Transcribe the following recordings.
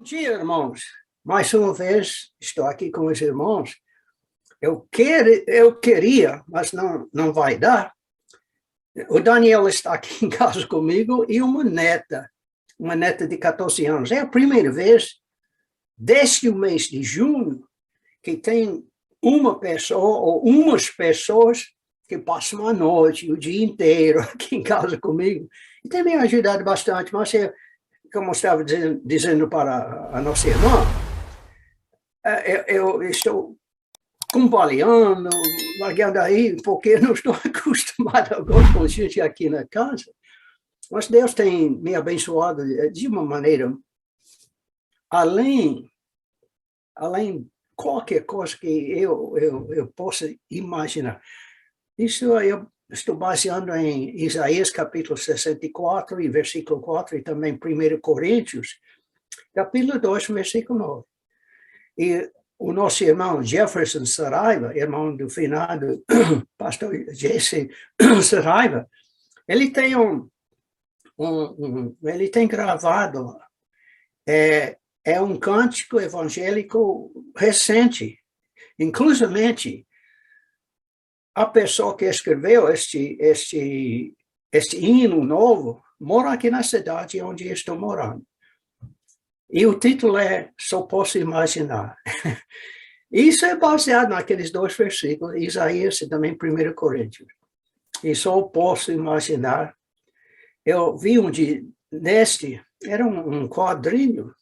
Bom dia, irmãos. Mais uma vez estou aqui com os irmãos. Eu queria, mas não vai dar. O Daniel está aqui em casa comigo e uma neta de 14 anos. É a primeira vez, desde o mês de junho, que tem uma pessoa ou umas pessoas que passam a noite, o dia inteiro aqui em casa comigo. E tem me ajudado bastante, mas como eu estava dizendo para a nossa irmã, eu estou cambaleando, largando aí, porque não estou acostumado agora com gente aqui na casa. Mas Deus tem me abençoado de uma maneira além qualquer coisa que eu possa imaginar. Isso eu estou baseando em Isaías capítulo 64 e versículo 4 e também 1 Coríntios, capítulo 2, versículo 9. E o nosso irmão Jefferson Saraiva, irmão do finado pastor Jesse Saraiva, ele tem ele tem gravado um cântico evangélico recente. Inclusivamente, a pessoa que escreveu este hino novo mora aqui na cidade onde estou morando. E o título é Só Posso Imaginar. Isso é baseado naqueles dois versículos, Isaías e também 1 Coríntios. E só posso imaginar. Eu vi era um quadrinho,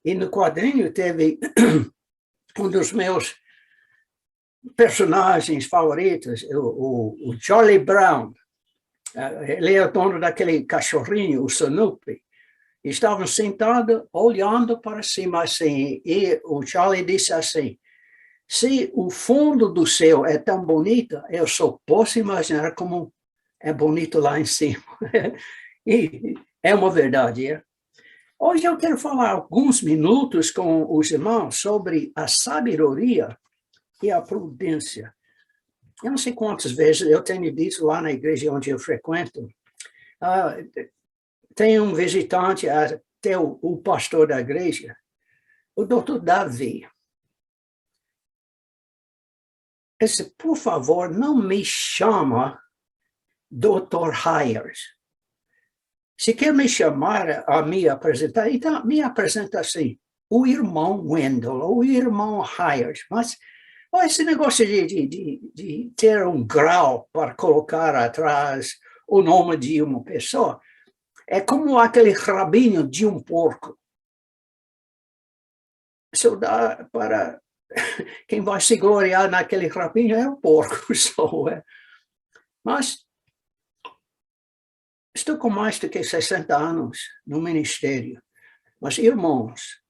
e no quadrinho teve um dos meus personagens favoritos, o Charlie Brown. Ele é o dono daquele cachorrinho, o Snoopy. Estavam sentados, olhando para cima assim, e o Charlie disse assim: se o fundo do céu é tão bonito, eu só posso imaginar como é bonito lá em cima. E é uma verdade. É? Hoje eu quero falar alguns minutos com os irmãos sobre a sabedoria e a prudência. Eu não sei quantas vezes eu tenho dito lá na igreja onde eu frequento, tem um visitante, até o pastor da igreja, o doutor Davi. Ele disse, por favor, não me chama Dr. Hires. Se quer me chamar a me apresentar, então me apresenta assim, o irmão Wendell, o irmão Hires. Mas esse negócio de ter um grau para colocar atrás o nome de uma pessoa, é como aquele rabinho de um porco. Isso dá para quem vai se gloriar naquele rabinho é o porco só. Mas estou com mais do que 60 anos no ministério. Mas, irmãos,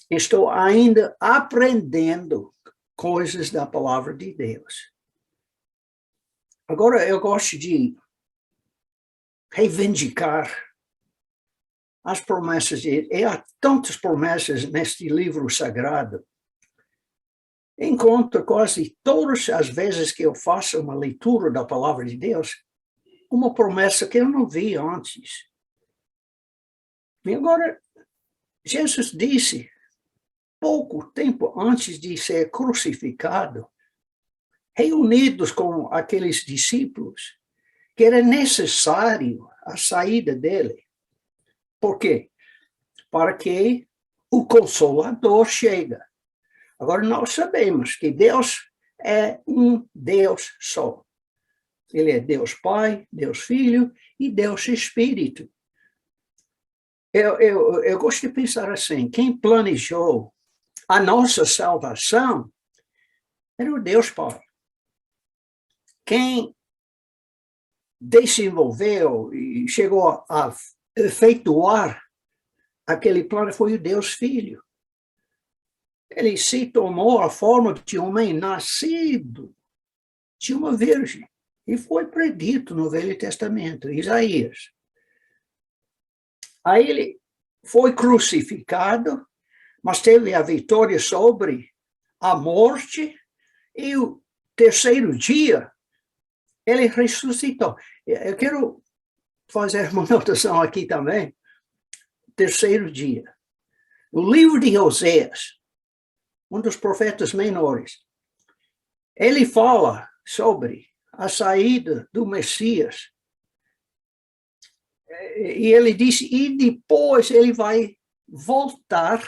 estou ainda aprendendo coisas da palavra de Deus. Agora, eu gosto de reivindicar as promessas. E há tantas promessas neste livro sagrado. Encontro quase todas as vezes que eu faço uma leitura da palavra de Deus, uma promessa que eu não vi antes. E agora, Jesus disse, pouco tempo antes de ser crucificado, reunidos com aqueles discípulos, que era necessário a saída dele. Por quê? Para que o Consolador chegue. Agora, nós sabemos que Deus é um Deus só. Ele é Deus Pai, Deus Filho e Deus Espírito. Eu gosto de pensar assim, quem planejou a nossa salvação era o Deus Pai. Quem desenvolveu e chegou a efetuar aquele plano foi o Deus Filho. Ele se tomou a forma de homem nascido de uma virgem. E foi predito no Velho Testamento, Isaías. Aí ele foi crucificado, mas teve a vitória sobre a morte, e o terceiro dia ele ressuscitou. Eu quero fazer uma anotação aqui também. Terceiro dia. O livro de Oséias, um dos profetas menores, ele fala sobre a saída do Messias. E ele disse, e depois ele vai voltar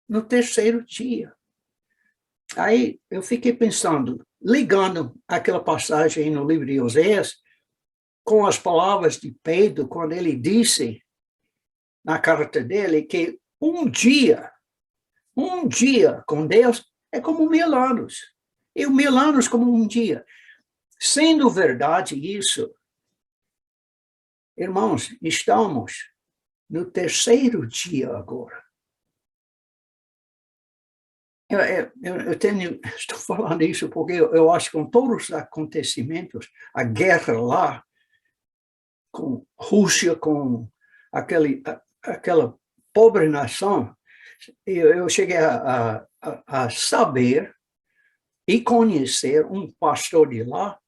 no terceiro dia. Aí eu fiquei pensando, ligando aquela passagem no livro de Oséias com as palavras de Pedro, quando ele disse na carta dele que um dia com Deus é como 1000 anos. E 1000 anos como um dia. Sendo verdade isso, irmãos, estamos no terceiro dia agora. Estou falando isso porque eu acho que com todos os acontecimentos, a guerra lá, com Rússia, com aquela pobre nação, eu cheguei a saber e conhecer um pastor de lá,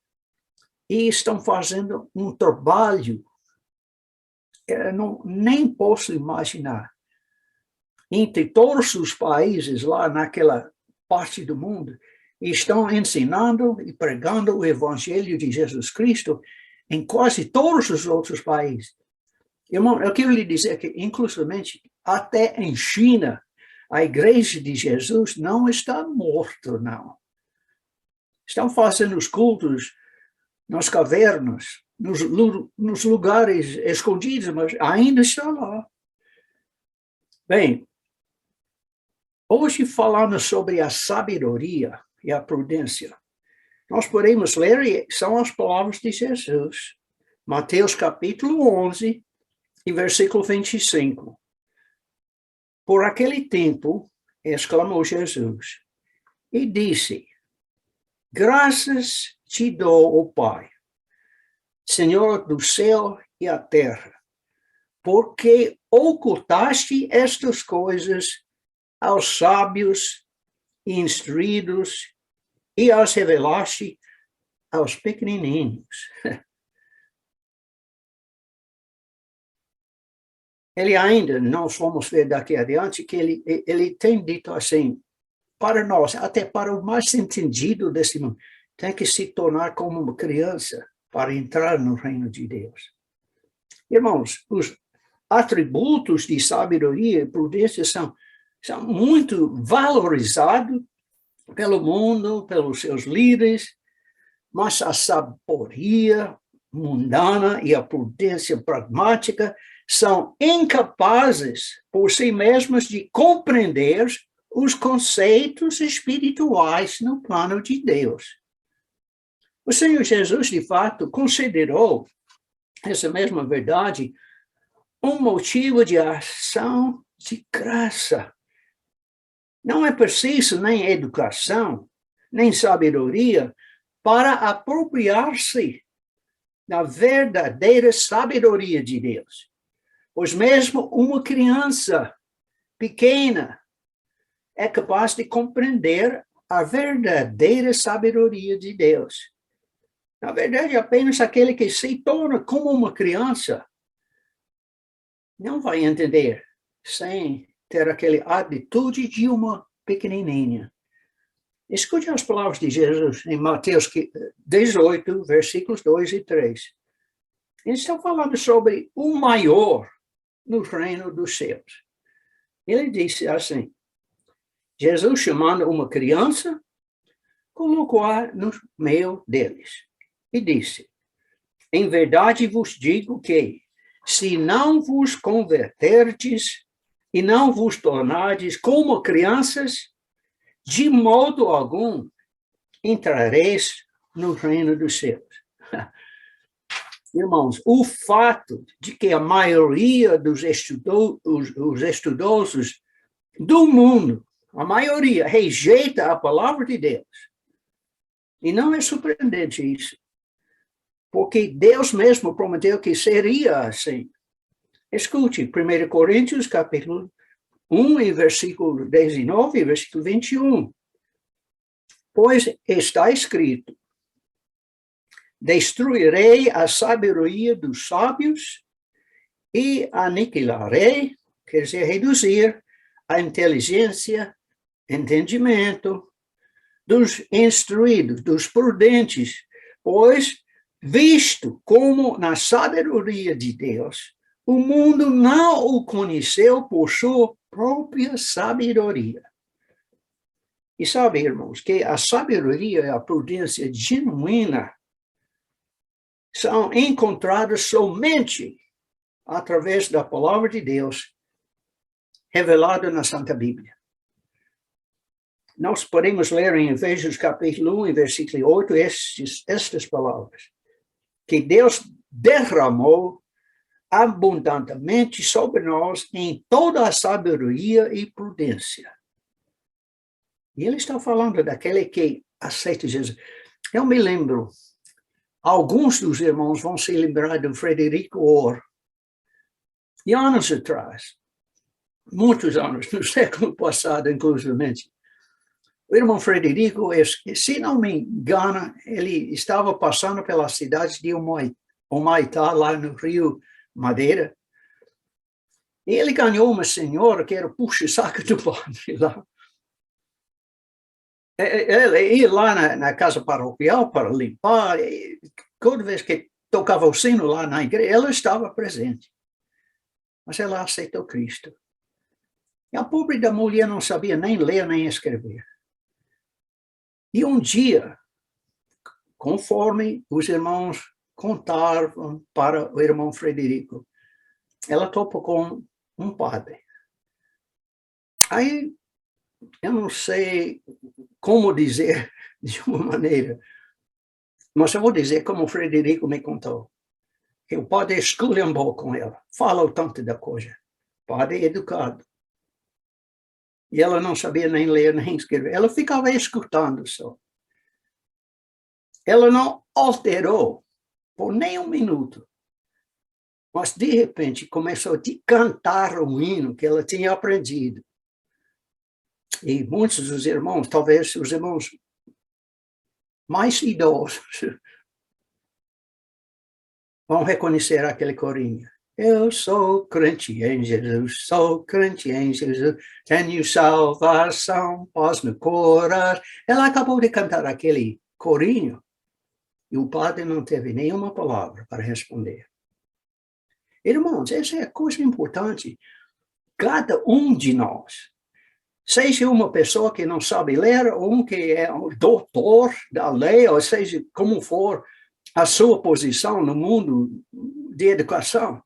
e estão fazendo um trabalho, nem posso imaginar, entre todos os países lá naquela parte do mundo, estão ensinando e pregando o evangelho de Jesus Cristo em quase todos os outros países. Irmão, eu quero lhe dizer que, inclusivamente, até em China, a igreja de Jesus não está morta, não. Estão fazendo os cultos nas cavernas, nos lugares escondidos, mas ainda está lá. Bem, hoje falando sobre a sabedoria e a prudência, nós podemos ler, são as palavras de Jesus. Mateus capítulo 11, e versículo 25. Por aquele tempo, exclamou Jesus, e disse, graças te dou, ó Pai, Senhor do céu e a terra, porque ocultaste estas coisas aos sábios e instruídos e as revelaste aos pequenininhos. Ele ainda, nós vamos ver daqui adiante, que ele tem dito assim, para nós, até para o mais entendido desse mundo, tem que se tornar como uma criança para entrar no reino de Deus. Irmãos, os atributos de sabedoria e prudência são muito valorizados pelo mundo, pelos seus líderes, mas a sabedoria mundana e a prudência pragmática são incapazes por si mesmas de compreender os conceitos espirituais no plano de Deus. O Senhor Jesus, de fato, considerou essa mesma verdade um motivo de ação de graça. Não é preciso nem educação, nem sabedoria para apropriar-se da verdadeira sabedoria de Deus. Pois mesmo uma criança pequena é capaz de compreender a verdadeira sabedoria de Deus. Na verdade, apenas aquele que se torna como uma criança não vai entender sem ter aquela atitude de uma pequenininha. Escute as palavras de Jesus em Mateus 18, versículos 2 e 3. Eles estão falando sobre o maior no reino dos céus. Ele disse assim, Jesus chamando uma criança, colocou-a no meio deles e disse, em verdade vos digo que, se não vos converterdes e não vos tornardes como crianças, de modo algum entrareis no reino dos céus. Irmãos, o fato de que a maioria dos estudosos do mundo, a maioria, rejeita a palavra de Deus. E não é surpreendente isso, porque Deus mesmo prometeu que seria assim. Escute, 1 Coríntios, capítulo 1, e versículo 19 e versículo 21. Pois está escrito, destruirei a sabedoria dos sábios e aniquilarei, quer dizer, reduzir, a inteligência, entendimento dos instruídos, dos prudentes, pois, visto como na sabedoria de Deus, o mundo não o conheceu por sua própria sabedoria. E sabe, irmãos, que a sabedoria e a prudência genuína são encontradas somente através da palavra de Deus revelada na Santa Bíblia. Nós podemos ler em Efésios capítulo 1, versículo 8, estas palavras, que Deus derramou abundantemente sobre nós em toda a sabedoria e prudência. E ele está falando daquele que aceita Jesus. Eu me lembro, alguns dos irmãos vão se lembrar do Frederico Orr. E anos atrás, muitos anos, no século passado, inclusive, o irmão Frederico, se não me engano, ele estava passando pela cidade de Humaitá, lá no Rio Madeira, e ele ganhou uma senhora que era puxa-saco do padre lá. Ele ia lá na casa paroquial para limpar, e toda vez que tocava o sino lá na igreja, ela estava presente. Mas ela aceitou Cristo. E a pobre da mulher não sabia nem ler nem escrever. E um dia, conforme os irmãos contaram para o irmão Frederico, ela topou com um padre. Aí, eu não sei como dizer de uma maneira, mas eu vou dizer como o Frederico me contou. Que o padre esculhambou com ela, falou tanto da coisa. O padre é educado. E ela não sabia nem ler, nem escrever. Ela ficava escutando só. Ela não alterou por nem um minuto. Mas, de repente, começou a cantar um hino que ela tinha aprendido. E muitos dos irmãos, talvez os irmãos mais idosos, vão reconhecer aquele corinho. Eu sou crente em Jesus, sou crente em Jesus, tenho salvação, paz no coração. Ela acabou de cantar aquele corinho e o padre não teve nenhuma palavra para responder. Irmãos, essa é a coisa importante. Cada um de nós, seja uma pessoa que não sabe ler, ou um que é um doutor da lei, ou seja, como for a sua posição no mundo de educação,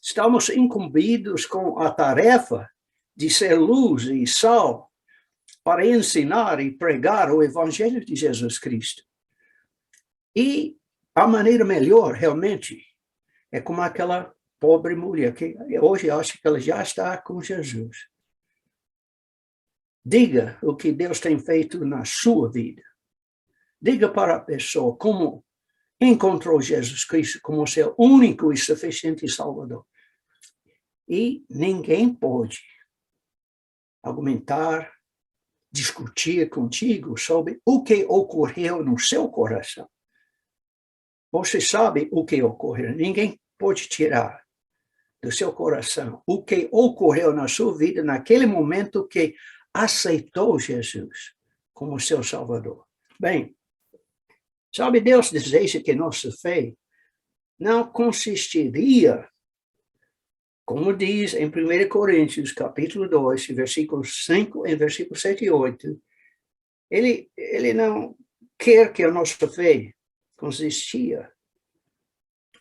estamos incumbidos com a tarefa de ser luz e sal para ensinar e pregar o Evangelho de Jesus Cristo. E a maneira melhor, realmente, é como aquela pobre mulher, que hoje acho que ela já está com Jesus. Diga o que Deus tem feito na sua vida. Diga para a pessoa como encontrou Jesus Cristo como seu único e suficiente Salvador. E ninguém pode argumentar, discutir contigo sobre o que ocorreu no seu coração. Você sabe o que ocorreu. Ninguém pode tirar do seu coração o que ocorreu na sua vida naquele momento que aceitou Jesus como seu Salvador. Bem, sabe, Deus deseja que nossa fé não consistiria, como diz em 1 Coríntios, capítulo 2, versículos 5 e versículos 7 e 8, ele não quer que a nossa fé consistia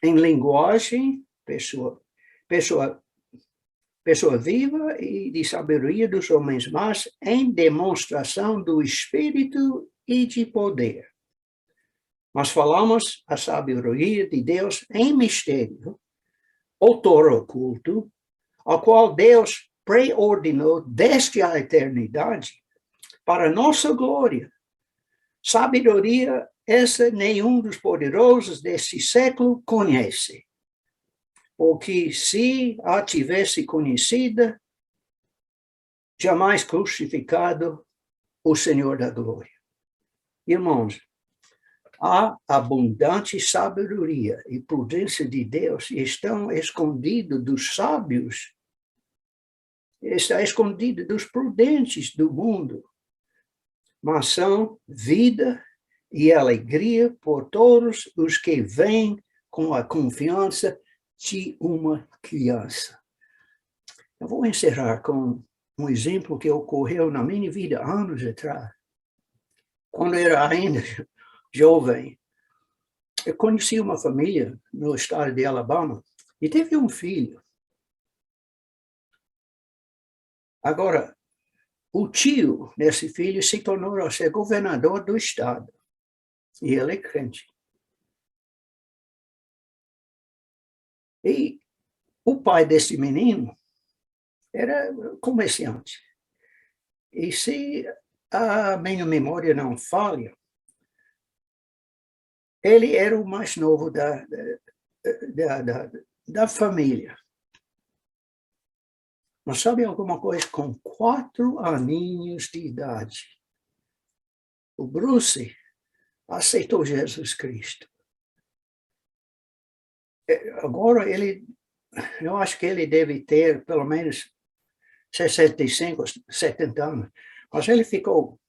em linguagem, pessoa viva e de sabedoria dos homens, mas em demonstração do Espírito e de poder. Nós falamos a sabedoria de Deus em mistério, autor oculto, ao qual Deus preordenou desde a eternidade para nossa glória. Sabedoria essa nenhum dos poderosos desse século conhece, porque se a tivesse conhecida, jamais crucificado o Senhor da glória. Irmãos, a abundante sabedoria e prudência de Deus estão escondidos dos sábios está escondida dos prudentes do mundo, mas são vida e alegria por todos os que vêm com a confiança de uma criança. Eu vou encerrar com um exemplo que ocorreu na minha vida anos atrás. Quando eu era ainda jovem, eu conheci uma família no estado de Alabama e teve um filho. Agora, o tio desse filho se tornou a ser governador do estado. E ele é crente. E o pai desse menino era comerciante. E se a minha memória não falha, ele era o mais novo da família. Mas sabe alguma coisa? Com 4 aninhos de idade, o Bruce aceitou Jesus Cristo. Agora eu acho que ele deve ter pelo menos 65, 70 anos. Mas ele ficou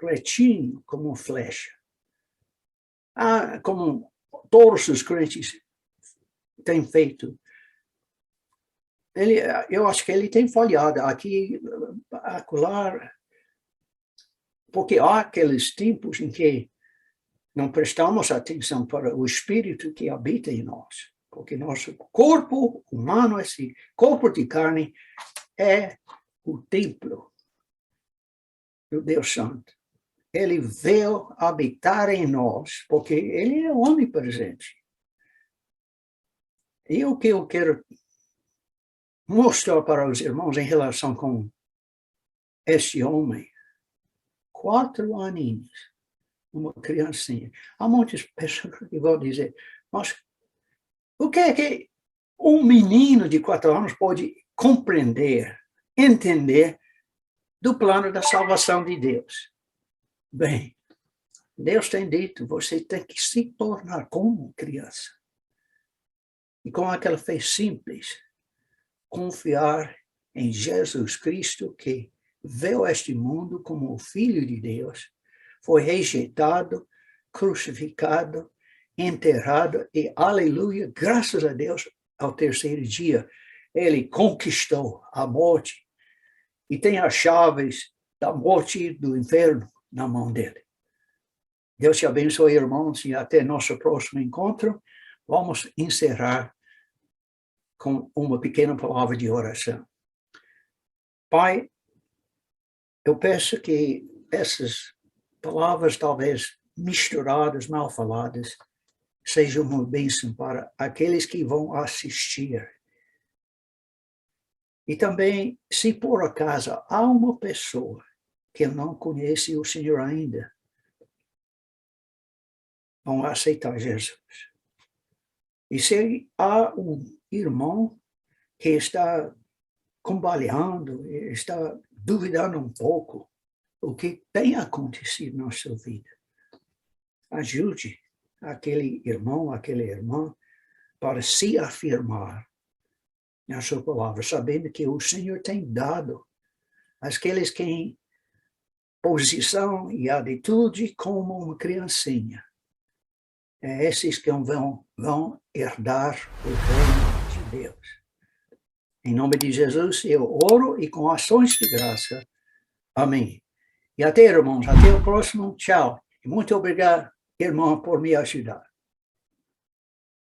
retinho como uma flecha. Como todos os crentes têm feito. Eu acho que ele tem falhado aqui, acolá, porque há aqueles tempos em que não prestamos atenção para o Espírito que habita em nós. Porque nosso corpo humano, esse corpo de carne, é o templo do Deus Santo. Ele veio habitar em nós, porque ele é onipresente. E o que eu quero mostrar para os irmãos em relação com este homem, 4 aninhos, uma criancinha. Há muitas pessoas que vão dizer, mas o que é que um menino de 4 anos pode compreender, entender do plano da salvação de Deus? Bem, Deus tem dito, você tem que se tornar como criança. E com aquela fé simples, confiar em Jesus Cristo, que veio a este mundo como o Filho de Deus, foi rejeitado, crucificado, enterrado e, aleluia, graças a Deus, ao 3º dia, ele conquistou a morte e tem as chaves da morte e do inferno na mão dele. Deus te abençoe, irmãos, e até nosso próximo encontro. Vamos encerrar com uma pequena palavra de oração. Pai, eu peço que essas palavras, talvez misturadas, mal faladas, sejam uma bênção para aqueles que vão assistir. E também, se por acaso há uma pessoa que não conhece o Senhor ainda, vão aceitar Jesus. E se há um irmão que está cambaleando, está duvidando um pouco o que tem acontecido na sua vida, ajude aquele irmão, aquela irmã, para se afirmar na sua palavra, sabendo que o Senhor tem dado àqueles que em posição e atitude como uma criancinha. É esses que vão herdar o reino de Deus. Em nome de Jesus, eu oro e com ações de graça. Amém. E até, irmãos, até o próximo. Tchau. E muito obrigado, irmão, por me ajudar.